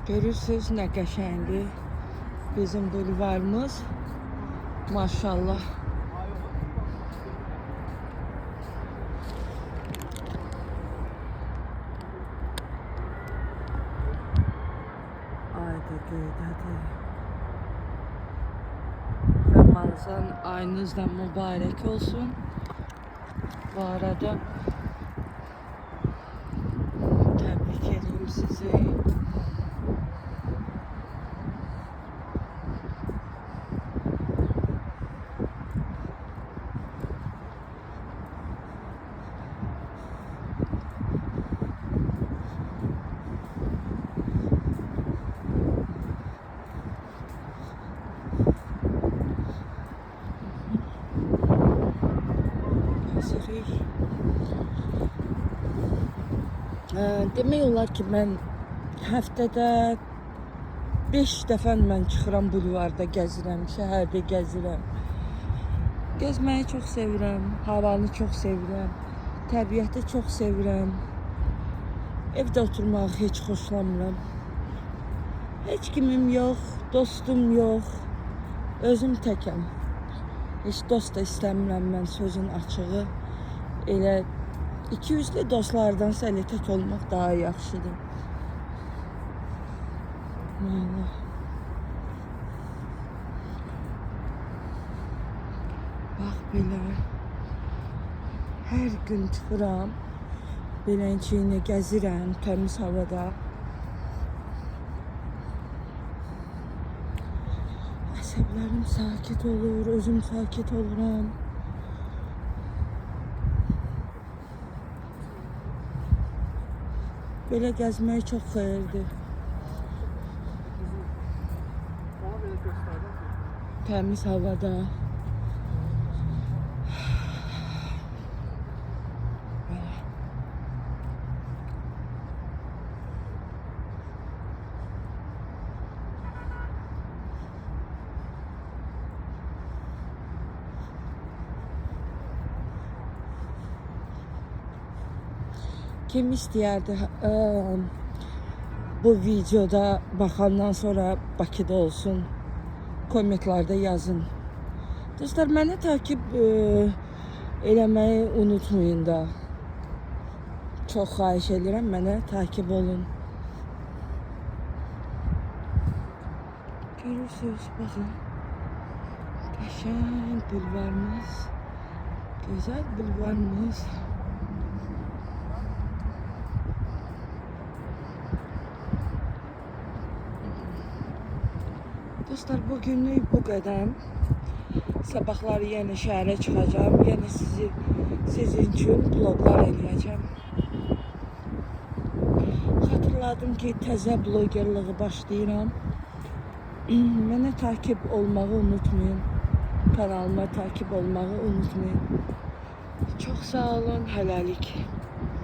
Görürsünüz nə qəşəngdir bizim bulvarımız. Maşallah. Ayda göydədir. Ramazan ayınız da mübarək olsun. Bu arada təbrik edeyim sizi. Demək olar ki, mən həftədə 5 dəfə mən çıxıram bulvarda gəzirəm, şəhərdə gəzirəm. Gezməyi çox sevirəm, havanı çox sevirəm, təbiəti çox sevirəm. Evdə oturmağı heç xoşlamıram. Heç kimim yox, dostum yox, özüm təkəm. Heç dost da istəmirəm mən, sözün açığı. Elə 200'lü dostlardansa elə tək olmaq daha yaxşıdır. Vallahi. Bax belə. Hər gün çıxıram. Beləncəyini gəzirəm təmiz havada. Əsəblərim sakit olur, özüm sakit oluram. Belə gəzmək çox xeyirdir. Təmiz havada. Kim istəyərdi bu videoda baxandan sonra Bakıda olsun, kommentlərdə yazın. Dostlar, məni takip eləməyi unutmayın da. Çox xahiş edirəm, mənə takip olun. Görürsünüz, baxın. Qəşəng bulvarımız, gözəl bulvarımız. Dostlar, bugünlük bu qədər. Sabahları yenə şəhərə çıxacağım. Yenə sizin üçün vloglar eləyəcəm. Xatırladım ki, təzə blogerlığı başlayıram. Mənə takip olmağı unutmayın. Kanalıma takip olmağı unutmayın. Çox sağ olun, hələlik.